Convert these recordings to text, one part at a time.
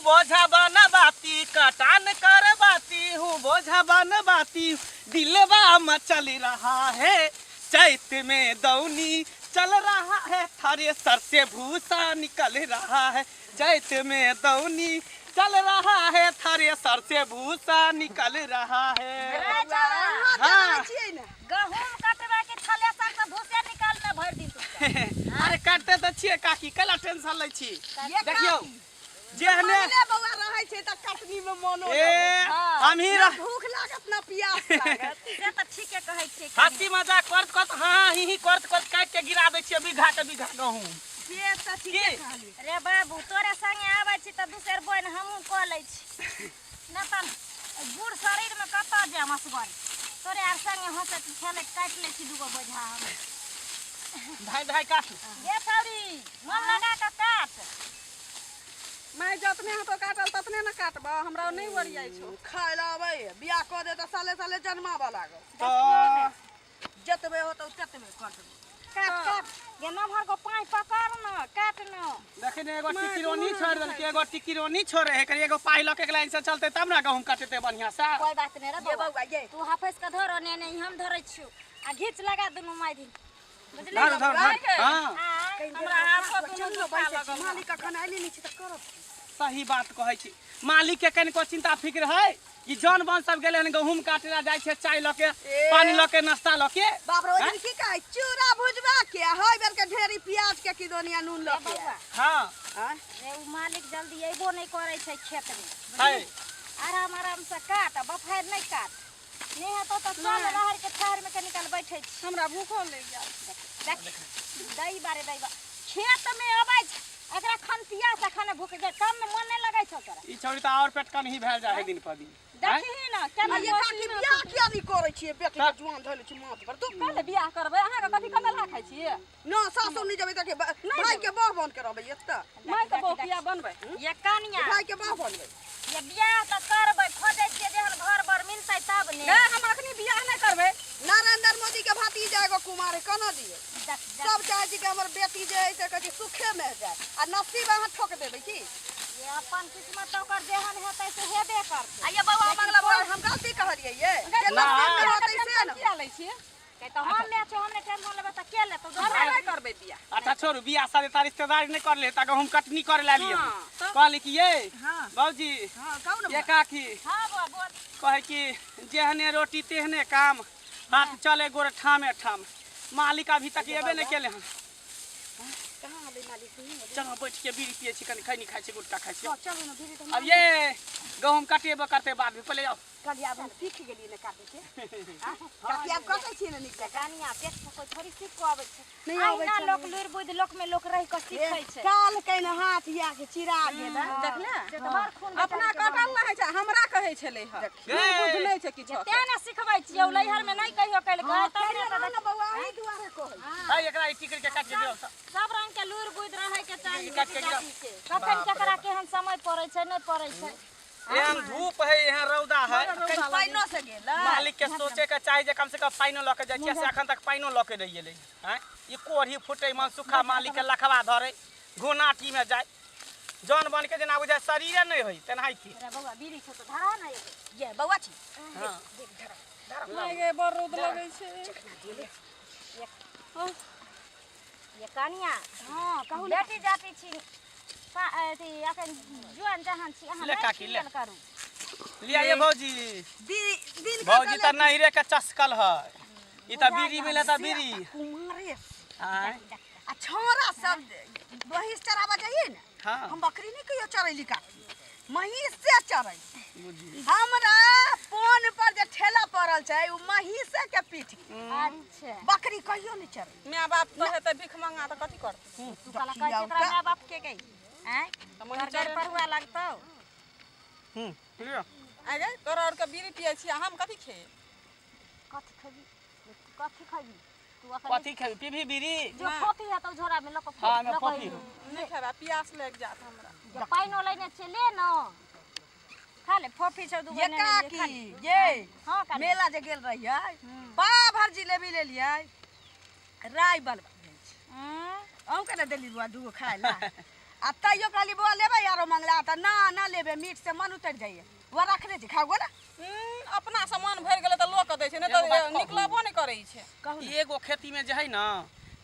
बोझा बनवाती कटान करवाती हूँ बोझा बनवाती दिलवा मचल रहा है चैत में दौनी चल रहा है थारे सर से भूसा निकल रहा है चैत में दौनी चल रहा है थारे सर से भूसा निकल रहा है। हाँ गहूम कटवा के थले सर से भूसा निकाल में भर दिन अरे काटते तो छिए काकी कला टेंशन लै छी देखियो जेहने बउआ रहै छै त कटनी में मनो हम ही भूख लागत ना प्यास लागत से त ठीके कहै छै हंसी मजाक करत करत हां ही करत करत काट के गिरा दै छिए बीघा के बीघा गहूम से त ठीके कहली रे बाबू तोरे संगे आबै छी त दूसर बोइन हमहू क लै छी न त बूढ़ शरीर में कत जा मसगर तोरे आर संगे हंसे खेले काट लै छी दुगो बोझा हम भाई भाई काट ये छौरी मन लगा के काट मैं जतने हाथों काटल ततने न काटबा हमरा नहीं वरियाई छौ खाय ला आबै बियाह क दे त साले साले जन्माबा लागल तो जतबे हो त ततबे काटबो काट काट ये न भर को पाई पकड़ न काट न देखिने एगो टिकिरोनी छोड़ देल के एगो टिकिरोनी छोड़े है करी एगो पाई लके लाइन से चलते तब ना गहूम काटते बढ़िया से कोई बात नहीं रे ये बउआ ये तू हाफस के धर ने नहीं हम धरै छियो आ घीच लगा दुनु माय दिन बुझली धर धर हां हमरा हाथ दुनु दुखा लगल मालिक अखन आइली नी छी त करब सही बात कहै छी मालिक के कनिको चिंता फिक्र है कि जौन बन सब गेले हन गहूम काटेला जाय छै चाय लके पानी लके नाश्ता लके बाप रे ओदिन की कहै चूरा भुजबा के हय बेर के ढेरी प्याज के किदोनिया नून लके हां रे उ मालिक जल्दी अइबो नहीं करे छै खेत में है आराम आराम से काट बफार नहीं काट नहीं है तो चल रहर के ठार में के निकल बैठे छी हमरा भूखो ले जा दई बारे दई बा खेत में अबै छै एकरा खन पिया से खाने भूख जे काम में मन नहीं लगै छौ तोरा ई छौरी त और पेट कन ही भेल जा है दिन पर दिन देखही ना केना ये काकी बियाह किया नहीं करै छियै बेटी के जुआन धैले छी माथ पर तू पहले बियाह करबै अहाँ के कथि कमे राखै छी न सासु नहीं जबै त के भाई के बाह बन के रहबै एत्ता मैं तो बोकिया बनबै ये कानिया भाई के बाह बनबै ये बियाह त करबै खोजै छियै जेहन घर बर मिलतै तब ने हम अखनी बियाह नहीं करबै नरेंद्र मोदी के भतीजा एगो कुमार है कना दिए सब चाहे छी कि हमर बेटी जे है से कथि सुखे में जाए आ नसीब अहाँ ठोक देबै की ये अपन किस्मत ओकर जेहन हेतै से हेबे करतै आ ये बउआ मंगला बोल हम गलती कहलियै ये जे नसीब में होतै से न किया लै छियै के त हम ले छौ हमने टेंशन लेबै त के लेतौ हमरा नहीं करबै बियाह अच्छा छोरू बियाह सारे तारीख रिश्तेदारी नहीं कर ले ता गहूम कटनी करे ला लिए कहली कि ये बाबूजी हां कहू न ये काकी हां बोल कहे कि जेहने रोटी तेहने काम हाथ चले गोर ठामे ठाम मालिक अभी तक एबे नहीं केले हन कहां आबै मालिक चलो बैठ के बीड़ी पिए छी कनी खैनी खाइ छी गुटका खाइ छी चलो न धीरे धीरे अब ये गहूम काटेबे करते बाद में पहले आओ कल आब हम सीख गेलियै न काटे के काकी आप कतै छी न निक कानिया पेट से कोई थोड़ी सीख को आबै छै नहीं आबै ना लोग लुर बुध लोक में लोक रह के सीखै छै काल के न हाथ या के चिरा गेल देखले से त बार खून अपना कटल न है छै हमरा कहै छलै ह बुझ नै छै किछो ते न सिखबै छियै लैहर में नहीं कहियो कैल गए तब न बउआ एही दुआरे कहै हां एकरा ई टिकट के काट के दियो सब रंग के लुर बुध रहै के चाही काट के गिरा कखन केकरा केहन समय पड़ै छै नहीं पड़ै छै एहन धूप है एहन रौदा है कहीं पाइनो से गेल मालिक के सोचे के चाही जे कम से कम पाइनो लके जाय छै से अखन तक पाइनो लके रह गेलै हैं ई कोढ़ी फुटै मन सुखा मालिक के लखवा धरे घुनाटी में जाय जौन बन के जेना बुझाय शरीरे नहीं होई तेनाही की अरे बउआ बीड़ी छ तो धरा ना ये बउआ छी हां नहीं गे बड़ रौद लगै छै ये कानिया हां कहू बेटी जाती छी अथी अखन जुआन जहान छी अहाँ ले काकी ले करू लिया ये भौजी दिन भौजी त नहिरे के चस्कल है ई त बीड़ी मिले त बीड़ी कुमारे हां आ छोरा सब बहिस चरावा जाइए न हां हम बकरी नहीं कहियो चरैली काकी महीस से चरै बुझी हमरा पोन पर जे ठेला पड़ल छै उ महीस के पीठ अच्छा बकरी कहियो नहीं चरै माय बाप तो हेतै भिख मंगा त कथि करतै तू कला कहै छै एकरा माय बाप के गई हैं घर परुआ लगतौ लिया आगे तोरा और के बीड़ी पियै छी हम कथि खे कथि खबी कथि खबी तू अपन कथी खेबी पीभी बीड़ी जो फोफी है तो झोरा में लोक हां मैं फोफी नहीं खेबा प्यास लग जात हमरा जो पाइनो लेने छे ले न खा ले फोफी छ दू ये काकी ये हां मेला जे गेल रहियै पा भर जिलेबी ले लियै राय बल भेल छै हम कने देली बुआ दूगो खाय ला आ तैयो कहली बुआ लेबै यारो मंगला त ना लेबे मीट से मन उतर जाइए वो रखने छी खाओ ना अपना सामान भरि गेलै तऽ लोक दै छै नहि एगो बात तऽ कहू। निकलबो नहि करै छै। एगो खेती में जे है ना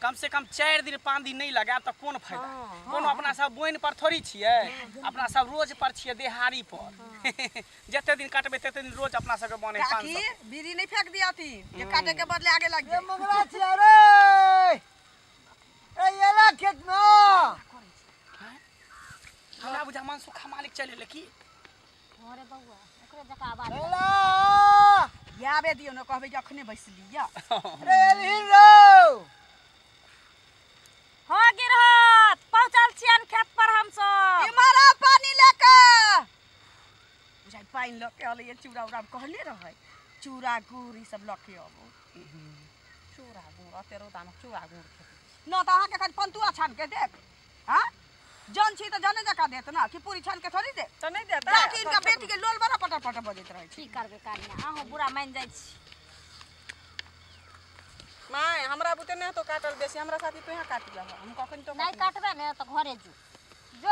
कम से कम 4 दिन 5 दिन नहीं लगाए तो कौन फायदा कोनो अपना सब बोइन पर थोड़ी छिए अपना सब रोज पर छिए देहाड़ी पर जते दिन काटबे तते दिन रोज अपना सब के बने 500 काकी बीड़ी नहीं फेंक दिया थी ये काटे के बदले आगे लग ये जाए मंगला छिया रे ए येला खेत में हमरा बुझा मन सुखा मालिक चले ले की अरे बउआ ओकरे जका आवाज येला याबे दियो न कहबे जे अखने बैसली या रे एलहिन रो हो गिरहत पहुंचल छियन खेत पर हम सब इमरा पानी लेके बुझाई पानी लेके आले ये चूड़ा उड़ा कहले रहे चूड़ा गुड़ ई सब लेके आबो चूड़ा गुड़ अते रौदामे चूड़ा गुड़ खेती। न त अहाँ के कनि पंतुआ छान के देख हां जन छी त जने जका देत ना कि पूरी छान के थोड़ी दे तऽ नहि देतै काकी इनका बेटी के लोल बड़ा पटर पटर बजैत रहे छी की करबे कानिया अहाँ बुरा मान जाइ छी माय हमरा बुते नहि तो काटल बेसी हमरा साथी तो यहाँ काटि लह हम कखन तो नहीं काटबे ने तो घरे जो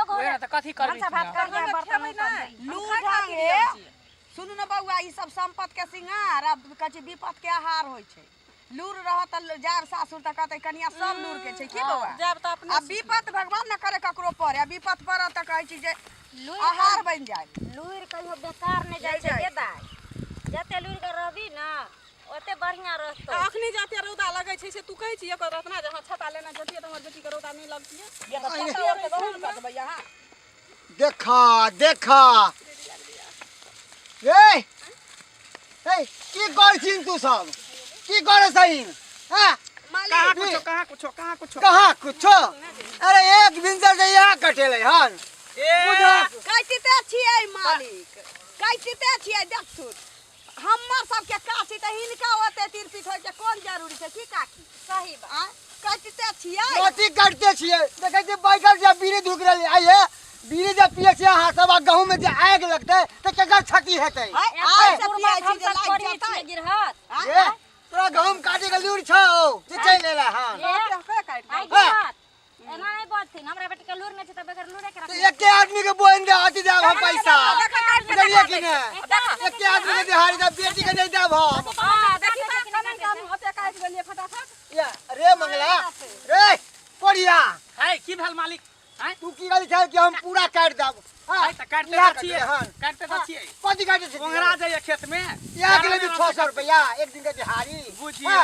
घरे ओहे त कथी करबी भात कर हम बर्तन खेबै कर नहि। दई लू खाइ खातिर ढंगे जाइ छियै। सुनू न बउआ ई सब संपत के सिंगार अब कछ विपत के आहार होय छै लूर रहत जार सासुर त कहते कनिया सब लूर के छै की बउआ जाब तऽ अपने आ विपत भगवान न करे ककरो पर आ विपत पर त कहै छी जे आहार बन जाए लुइर कहियो बेकार नहीं जाय छै जाइ के दाई जते लुइर के रहबी ना ओते बढ़िया रहतो तऽ अखनी जाते रौदा लगै छै से तू कहै छी एकर रत्ना जहाँ छता लेना जतिए तऽ हमर बेटी के रौदा नहि लगतिए ये त छतिया के बहुत कर देबै यहाँ देखा देखा ए ए की करछिन तू सब की करे सहीन हां कहां कुछो कहाँ कुछो अरे एक बिंदर से यहाँ कटेले हन ए कहते छियै मालिक कहते छियै देख सुन हमर सबके काशी त हिनका ओते तीर पीठ होय के कोन जरूरी छै की काकी सही बात आ कहते छियै मोती काटते छिए देखे जे बैठल जे बीड़ी धुक रहले आइए बीड़ी जे पिए छिए हां सब गहूं में जे आग लगते त केकर क्षति हेतै आइ से पियै छी हम जे सब लाग करी जेतै छियै गिरहत ए तोरा गहूं काटे के लूर छौ जे चल लेला हन आई गिरहत एना नहीं बोलथिन हमरा बेटी के लूर नहीं छै त बगैर लूरे के तो रख एके आदमी के बोइन दे अति देब हम पैसा बुझलिए कि ने एके आदमी के दिहाड़ी दे बेटी के नहीं देब हम हां देखी त कने काम ओते काटि देलिए फटाफट या रे मंगला रे कोड़िया है की भेल मालिक है तू की गली छै कि हम पूरा काट देब हां है त काटते इहा त छिए हन काटते त छिए कथी काटे छै ओंगरा जाइए खेत में या के लिए 600 रुपया एक दिन के दिहाड़ी बुझियो।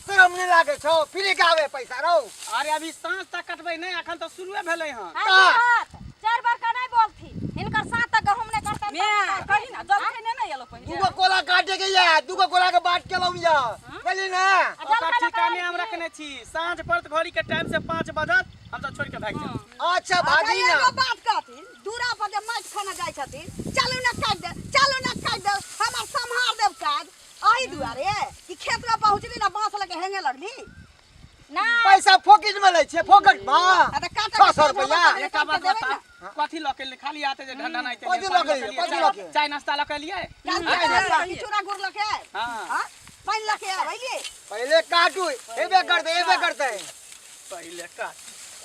तो हमने लागे छौ फिर के आवे पैसा रो अरे अभी सांझ तक कटबै नहीं अखन तो शुरुए भेलै हन आई गिरहत चार बार का नहीं बोलथिन हिनकर साथ तक गहूम नहीं करतन मैं कही ना जल खेने नहीं एलो पहिले दूगो कोला काटे के या दूगो कोला के बाट के लौ या बोली ना ओकर ठिकाने हम रखने छी साँझ पड़त घड़ी के टाइम से 5 बजत हम तो छोड़ के भाग जाब अच्छा भागी ना एगो बात कहथिन दूरा पर जे माछ खाना जाय छथिन चलू ना काट दे हमर संहार देब काज अही दुआरे कि खेत में पहुंचली ना बांस लगे हेंगे लगली ना पैसा फोकट में ले छे फोकट में आ त काटे 600 रुपया एक बात बता कथी लके ले खाली आते जे ढंडा नहीं कथी लऽ के लिए? कथी लऽ के? चाय नाश्ता लके लिए चूड़ा गुड़ लगे हां हां पानी लगे भइले पहले काटू एबे करते पहले का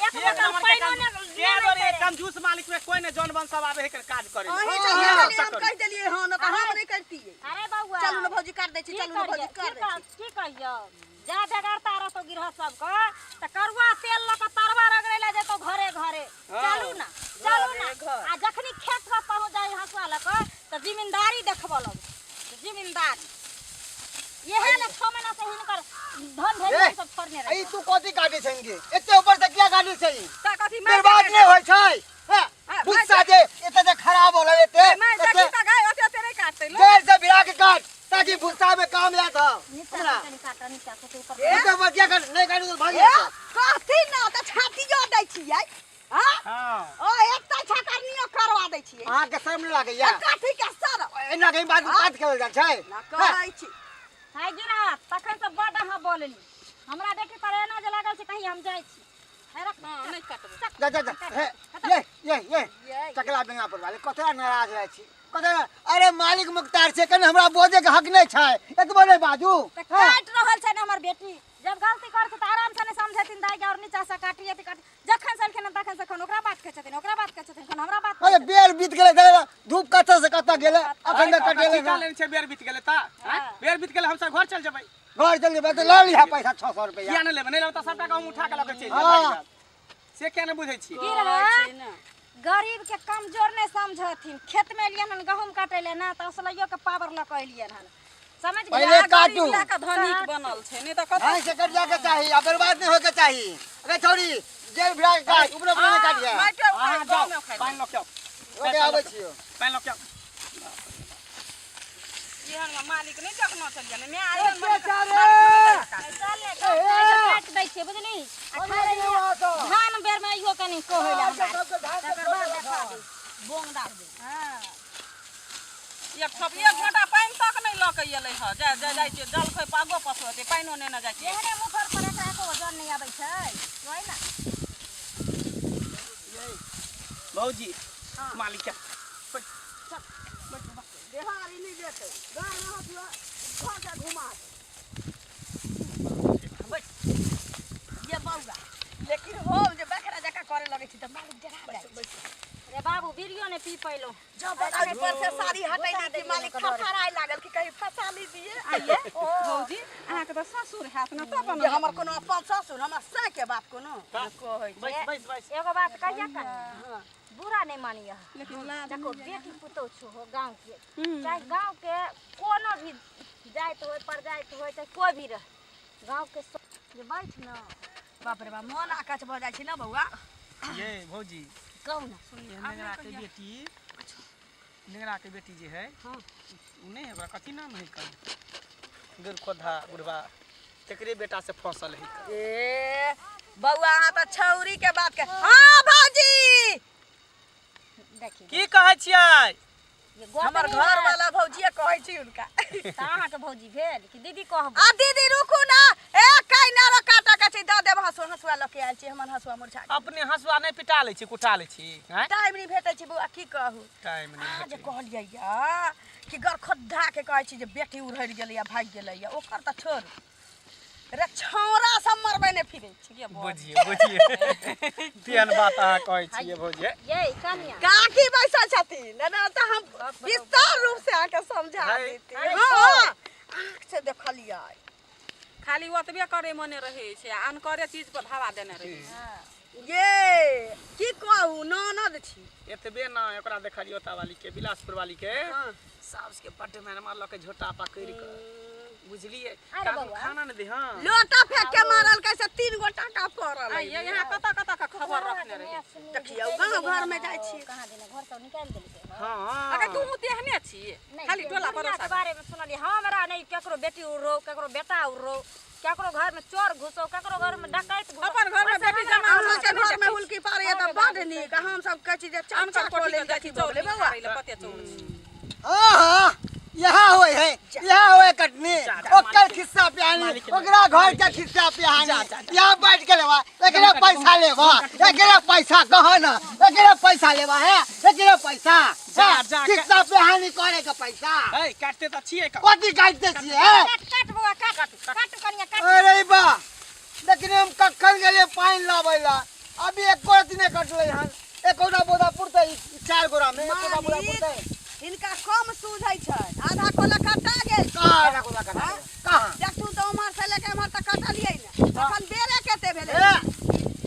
एक बोतल पानी ने के रे कंजूस मालिक में कोई ने जनबन सब आवे है के काज करे अही हाँ, तो हम कह देलिए हां न त हम नहीं करतिए अरे बउआ चलू ना भौजी काट दै छी चलू ना भौजी काट दै छी की कहियो जा बेगारता रहतो गिरह सब को त करुआ तेल ल के तरवा रगड़े ला जेतो घरे घरे चलू ना आ जखनी खेत पर पहुंच जाई हसुआ ल के त जिम्मेदारी देखबो लग जिम्मेदारी यही ले 6 महीना से हिनकर धन भेज सब छोड़ने रहे आई तू कथी काटे छेंगे एते ऊपर से क्या काटे छै ता कथी बर्बाद नहीं होय छै गुस्सा जे एते जे खराब हो रहे थे मैं जकी ता गए ओते नहीं काटते लो देर से भिड़ा के काट ताकि भुस्सा में काम ले था नीचा काट नीचा से ऊपर एते बचिया कर नहीं काटू तो भाग ए कहती ना त छाती जो दै छियै हां हां ओ एकटा छकरनियो करवा दै छियै अहाँ के शर्म नहीं लागे या काठी के सर एना कहीं बात करल जा छै ना कहै छी हाय गिरहत तखन से बड अहाँ बोलली हमरा बेटी पर एना जे लागल छै कहीं हम जाइ छी है रख हां नहीं काटबो जा हे, ये चकला बेंगा पर वाले कतरा नाराज रहे छी कहते अरे मालिक मुख्तार से कने हमरा बोझे के हक नहीं छै एतबो नहीं बाजू त काट रहल छै ने हमर बेटी जब गलती करत त आराम से ने समझेथिन दाई के और नीचा से काटिए त काट जखन सलखन तखन से खन ओकरा बात कहै छथिन ओकरा बात कहै छथिन खन हमरा बात अरे बेर बीत गेले गेले धूप कत से कत गेले अखन तक कटेले टीका लेने छै बेर बीत गेले ता बेर बीत गेले हम सब घर चल जेबै घर चल जेबै त ल लिहा पैसा 600 रुपया किया न लेबै नहीं लेबै त सब टाका हम उठा के ल के चल हाँ। जेबै से क्या न बुझै छी की रहे गरीब के कमजोर नहीं समझथिन खेत में लियन हन गहूम काटे ले ना त असलइयो के पावर ल के लियन हन समझ पहले गया काटू का धनिक बनल छै नहीं त कत भाई से कट जाके चाहिए अब बर्बाद नहीं होके चाहिए अरे छोड़ी जेल भिड़ा के काट ऊपर ऊपर काट दिया बैठे हां गाँव जाओ में खाइ पानी लो क्यों ओके आबै छियो पानी लो क्यों इहन में मालिक नहीं देखना चाहिए ने मैं आइरन चल ले काट दै छै बुझली आ खा ले धान बेर में इहो कनी कहै ले हमरा तकर बाद देखा दे बोंग डाल दे हां एक ठप 1 घंटा पानी तक नहीं ल के एलै ह जाय छै जल खै पागो पसोते पानियो नहीं न जाय छै एहने मुखर पर एकरा एको वजन नहीं आबै छै होय ना भौजी मालिक क्या देहारी नहीं देते गाय रहत हुआ घर के घुमा ये बौगा लेकिन हम जे बकरा जका करे लगे छी त मालिक डरा जाय रे बाबू वीडियो ने पी पैलो जब बताई पर से साड़ी हटै दी कि मालिक थरथराय लागल कि कहीं फसा ली दिए आइए भौजी अहाँ के त ससुर हाथ न त अपन ये हमर कोनो अपन ससुर हमर सै के बात कोनो कहै बस बस बस एगो बात कहिया कर बुरा नहीं मानिया लेकिन लाज देखो बेटी पुतौ छु हो गांव के चाहे गांव के कोनो भी जाइत होय पर जाइत होय त कोई भी रह गांव के जे बैठ न बाप रे बाप मन आकाश भ जाय छी न बौआ ये भौजी कहू ना ये नेंगरा के बेटी जे है हां उ नहीं है ओकरा कथी नाम है कर गुरखोधा बुढ़वा तकरे बेटा से फसल है ए बौआ अहाँ त छौरी के बात के हां भौजी देखी की कहै छियै ये हमर घर वाला भौजीए कहै छी उनका ताहा के भौजी भेल कि दीदी कहब आ दीदी रुकू ना ए काई ना रो काटा के छी द देब हसुआ लके आइल छी हमर हसुआ मुरझा अपने हसुआ नहीं पिटा ले छी कुटा ले छी हैं टाइम नहीं भेटै छी बौआ की कहू टाइम नहीं आ जे कहलियै या कि गरखोद्धा के कहै छी जे बेटी उड़हर गेलै या भाग गेलै या ओकर त छोड़ रे छौरा सब मरबै ने फिरै छी के बुझिए तेहन बात अहाँ कहै छियै भौजी ये कन्या काकी बैसल छथिन ना त हम विस्तार रूप से आके समझा है। देती हां आँख से देखलियै खाली ओतबे करे मने रहै छै आ अनकरे चीज पर धावा देने रहै छै ये की कहू ननद छी एतबे ना ओकरा देखलियो ता वाली के बिलासपुर वाली के हां सास के बड्ड मेहनत मारल के झोटा पकड़ के बुझलिए अरे बउआ। खाना न दे हां लोटा फेंक के मारल कैसे 3 गोटा का पड़ल आ ये यहाँ कत का खबर रखने रही देखियौ गांव घर में जाइ छी कहां देने घर से निकाल देलकै हां अगर तू तेहने छी खाली टोला दुनिया के परोसा बारे में सुनलिए हमरा नहीं केकरो बेटी उड़ो केकरो बेटा उड़ो केकरो घर में चोर घुसो केकरो घर में डकैत घुसो अपन घर में बेटी जमा अहाँ के घर में हुलकी पारे त बड नीक हम सब कहै छी जे अनकर चमचा कोटी खोले के जाती देखी चौर बोले बउआ ले पते चौर छी हां यहाँ होय है यहाँ होय कटनी ओकर खिस्सा पिहानी ओकरा घर के खिस्सा पिहानी यहाँ बैठ के लेवा एकरे पैसा लेवा एकरे पैसा कहो ना एकरे पैसा लेवा है एकरे पैसा जा, खिस्सा पिहानी करे के पैसा ए काटते त छिए का कथी काटते छिए काट बुआ काट कन्या काट अरे बा लेकिन हम कखन गेले पानी लाबैला अभी एक गोरा दिन कटले हन एक गोरा बोदा पुरते 4 गोरा में एक गोरा बोदा पुरते इनका कम सूझै छै आधा कोला कटा गेल कहाँ गोरा कटा कहाँ देखू तो उमर से लेके हमर तक कटलियै ने तखन बेरे केते भेलै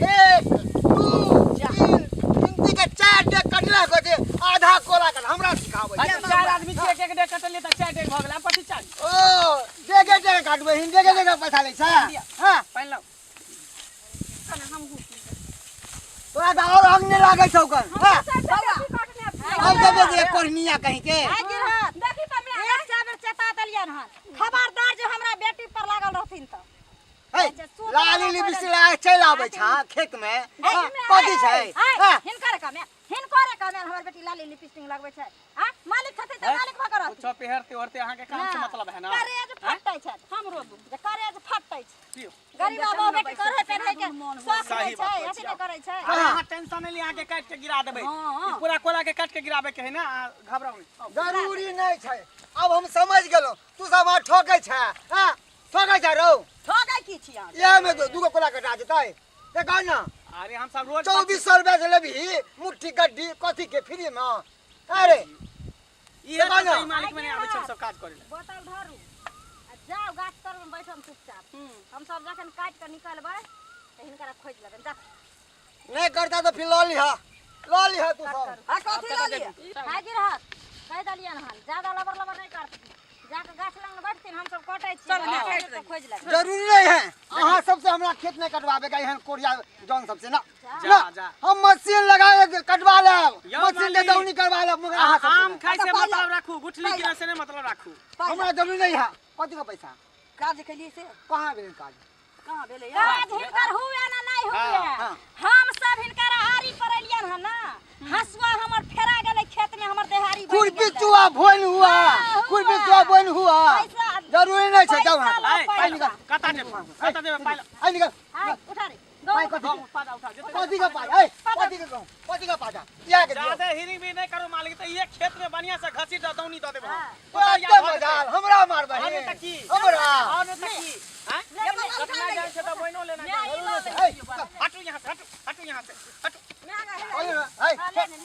1 2 3 गिनती के 4 डे कटला को दे आधा कोला कट हमरा सिखाबै अच्छा, चार आदमी के एक डे कटले त 4 डे भ गेल अब कथी चाहिए ओ देगे देगे काटबै हिंदे के देगे पैसा लै छै हां पानी लो तोरा त और अंग ने लागै छौ कन हां हम देबे जे कोरनिया कहीं के आइ गिरहत देखी त मैं एक चाबर चेता देलियन हन खबरदार जे हमरा बेटी पर लागल रहथिन त हे लाली लिपस्टिक लगा के चल आबै छ खेत में कथी छै हां हिनकर कमे हमर बेटी लाली लिपस्टिक लगबै छै हां मालिक छथिन त मालिक भकर चौपे हरते हरते अहाँ के काम से मतलब है ना करेज फटै छै हमरो जे करेज फटै चलै छै पियो गरीब बाबा बेटी करे पेरे के शौक सही नहीं बात छै छै। ऐसे नहीं करे छै अरे अहाँ टेंशन नहीं ली, आगे काट के गिरा देबै हाँ। ई पूरा कोला के काट के गिराबे के है ना, घबराओ नहीं। जरूरी नहीं छै, अब हम समझ गेलो तू सब वहाँ ठोकै छै, हाँ ठोकै छै रौ, ठोकै की छी अहाँ यहाँ में दो दूगो कोला कटा जेतै देखा ना, अरे हम सब रोज 2400 रुपया से लेबही मुट्ठी गड्डी कथी के फ्री में, अरे ये देखा ना। मालिक मैंने आबै छै सब काज करे ले। बोतल धरू आ जाओ गाछ तर में बैठम चुपचाप हम सब जखन काट के निकलबै त हिनकरा खोज लेबन जा नहीं करता तो फिर लो लिहा तू सब। आ कथी ल लिए हाजिर हाथ कह दलियन हन ज्यादा लबर लबर नहीं करती जाके गाछ लंग बैठथिन हम सब कटै छी चल, हाँ। काट के खोज लेबै जरूरी नहीं है अहाँ सबसे हमरा खेत नहीं कटवाबे का यहाँ कोरिया जौन सबसे ना जा, ना जा। हम मशीन लगा के कटवा लेब, यो मशीन के मालिक। दौनी करवा लेब, मगर अहाँ सबसे आम नहीं। खाइ से अच्छा, पाइला। मतलब राखू, गुठली किने से नहीं मतलब राखू। हमरा जरूरी नहीं है, कथी का पैसा काज केलिए से कहाँ भेल काज, कहाँ भेलै काज हिनकर हुए ना नहीं हुए हाँ। हम सब हिनकर आरी परलियन हन ना हसुआ हमर फेरा गेलै खेत में हमर देहारी बन खुरपी गेलै। चुआ बोन हुआ, हाँ, खुरपी हुआ। चुआ बोन हुआ, पैसा जरूरी नहीं है, जाओ पैसा वहाँ लो, आइ पैसा। कता देबे पाइला आई निकल हाय उठा रे पाई गौ कथी गम पादा उठा जेते कथी का पाई, ऐ कथी का पाजा या के दियो। ज्यादा हिरिंग भी नहीं करो मालिक, तो ये खेत में बढ़िया से घसी दौनी दे देबो। हाँ। ओते मजाल हमरा मारबे आने तक की हमरा आने तक की हैं ले ले अपना जान से तो बहनो लेना ले आई लो ले ऐ हटू यहां से हटू यहां से हटू ऐ हाँ, ले ले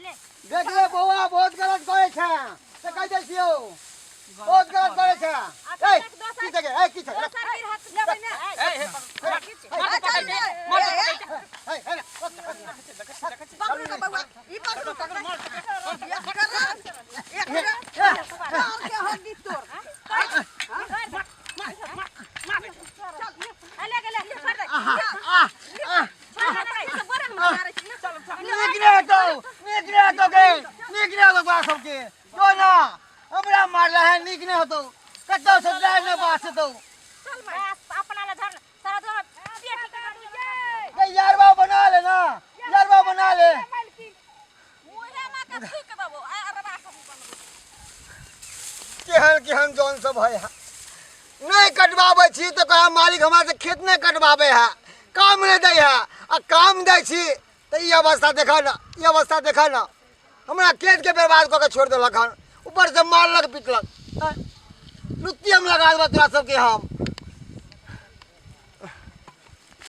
ले देख ले बौआ बहुत गलत करे छै से कह दै छियो, बहुत गलत करे छै, ऐ की जगह ऐ की छै दोसर गिर हाथ लेबै ने पकड़ू के बउआ ई पकड़ू पकड़ू के हड्डी तोड़ ले गेले छोड़ दे निकले तो के निकले तो बा सब के जो ना हमरा मारला है निकले होतो कतो से जाय न बास तो अपना ले धर सारा तो बेटी के ये यारवा बना ले ना, यारवा बना ले मुहे में के थूक देबो अरबा सब केहन जोन सब है, नहीं कटवाबे छी तो कहा मालिक हमरा से खेत नहीं कटवाबे है, काम नहीं दे है, आ काम दे छी तो ये अवस्था देखा ना, हमरा खेत के बर्बाद करके छोड़ देलक हन, ऊपर से मारलक पीटलक, लुत्ती हम लगा देबा तोरा सबके हम।